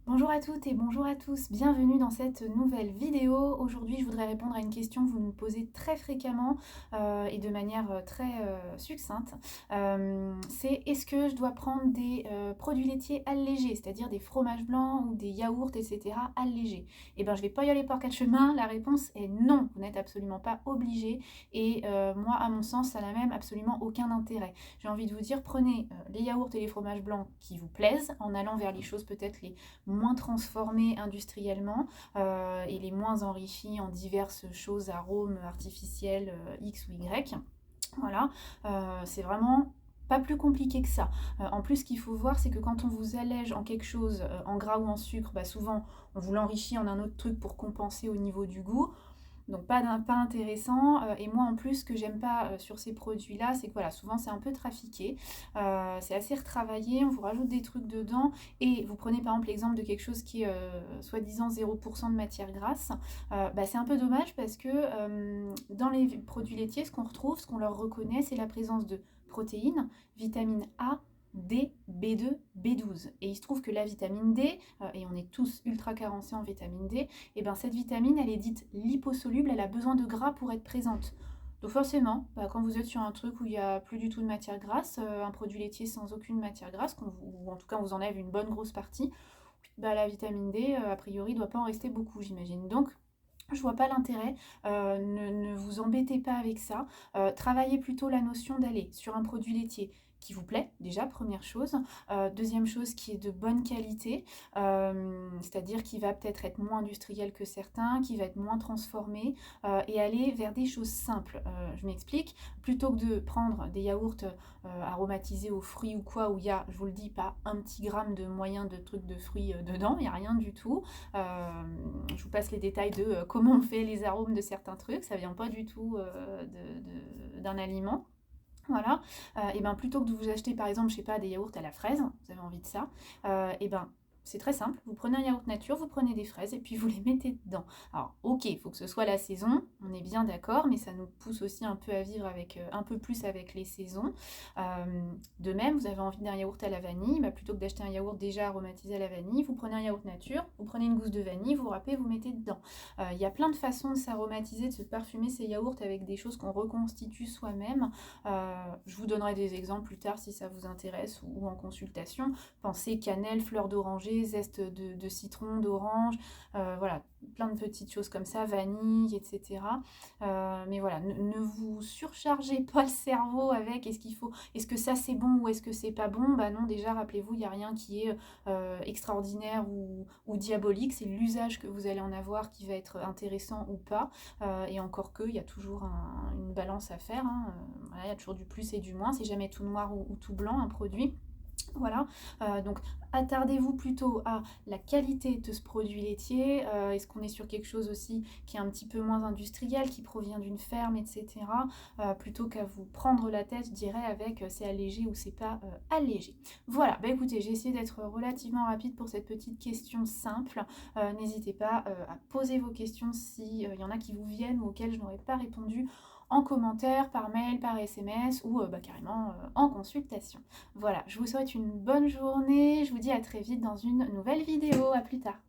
Bonjour à toutes et bonjour à tous, bienvenue dans cette nouvelle vidéo. Aujourd'hui, je voudrais répondre à une question que vous nous posez très fréquemment et de manière très succincte. C'est est-ce que je dois prendre des produits laitiers allégés, c'est-à-dire des fromages blancs ou des yaourts, etc. allégés? Eh bien, je ne vais pas y aller par quatre chemins. La réponse est non, vous n'êtes absolument pas obligé. Et moi, à mon sens, ça n'a même absolument aucun intérêt. J'ai envie de vous dire, prenez les yaourts et les fromages blancs qui vous plaisent, en allant vers les choses peut-être les moins transformés industriellement et les moins enrichis en diverses choses, arômes artificiels X ou Y. Voilà, c'est vraiment pas plus compliqué que ça. En plus, ce qu'il faut voir, c'est que quand on vous allège en quelque chose, en gras ou en sucre, bah souvent on vous l'enrichit en un autre truc pour compenser au niveau du goût. Donc pas intéressant. Et moi en plus, ce que j'aime pas sur ces produits-là, c'est que voilà, souvent c'est un peu trafiqué, c'est assez retravaillé, on vous rajoute des trucs dedans, et vous prenez par exemple l'exemple de quelque chose qui est soi-disant 0% de matière grasse, bah, c'est un peu dommage parce que dans les produits laitiers, ce qu'on retrouve, ce qu'on leur reconnaît, c'est la présence de protéines, vitamine A, D, B2, B12. Et il se trouve que la vitamine D, et on est tous ultra carencés en vitamine D, et bien cette vitamine, elle est dite liposoluble, elle a besoin de gras pour être présente. Donc forcément, bah, quand vous êtes sur un truc où il n'y a plus du tout de matière grasse, un produit laitier sans aucune matière grasse, ou en tout cas on vous enlève une bonne grosse partie, bah, la vitamine D, a priori, ne doit pas en rester beaucoup, j'imagine. Donc je vois pas l'intérêt, ne vous embêtez pas avec ça. Travaillez plutôt la notion d'aller sur un produit laitier qui vous plaît, déjà, première chose. Deuxième chose, qui est de bonne qualité, c'est-à-dire qui va peut-être être moins industriel que certains, qui va être moins transformé, et aller vers des choses simples. Je m'explique, plutôt que de prendre des yaourts aromatisés aux fruits ou quoi, où il y a, je vous le dis, pas un petit gramme de moyen de trucs de fruits dedans, il n'y a rien du tout. Je vous passe les détails de comment on fait les arômes de certains trucs, ça vient pas du tout d'un aliment. Voilà, et ben plutôt que de vous acheter par exemple, je sais pas, des yaourts à la fraise, vous avez envie de ça, et ben c'est très simple, vous prenez un yaourt nature, vous prenez des fraises et puis vous les mettez dedans. Alors ok, il faut que ce soit la saison, on est bien d'accord, mais ça nous pousse aussi un peu à vivre avec un peu plus avec les saisons. De même, vous avez envie d'un yaourt à la vanille, bah, plutôt que d'acheter un yaourt déjà aromatisé à la vanille, vous prenez un yaourt nature, vous prenez une gousse de vanille, vous râpez, vous mettez dedans. Il y a plein de façons de s'aromatiser, de se parfumer ces yaourts avec des choses qu'on reconstitue soi-même. Je vous donnerai des exemples plus tard si ça vous intéresse ou en consultation. Pensez cannelle, fleur d'oranger, zeste de citron, d'orange, voilà, plein de petites choses comme ça, vanille, etc. Mais voilà, ne vous surchargez pas le cerveau avec est-ce que ça c'est bon ou est-ce que c'est pas bon. Bah non, déjà rappelez-vous, il n'y a rien qui est extraordinaire ou diabolique, c'est l'usage que vous allez en avoir qui va être intéressant ou pas. Et encore que, il y a toujours une balance à faire, hein. Voilà, il y a toujours du plus et du moins, c'est jamais tout noir ou tout blanc un produit. Voilà, donc attardez-vous plutôt à la qualité de ce produit laitier. Est-ce qu'on est sur quelque chose aussi qui est un petit peu moins industriel, qui provient d'une ferme, etc. Plutôt qu'à vous prendre la tête, je dirais, avec c'est allégé ou c'est pas allégé. Voilà, bah écoutez, j'ai essayé d'être relativement rapide pour cette petite question simple. N'hésitez pas à poser vos questions s'il y en a qui vous viennent ou auxquelles je n'aurais pas répondu en commentaire, par mail, par SMS ou bah, carrément en consultation. Voilà, je vous souhaite une bonne journée, je vous dis à très vite dans une nouvelle vidéo, à plus tard.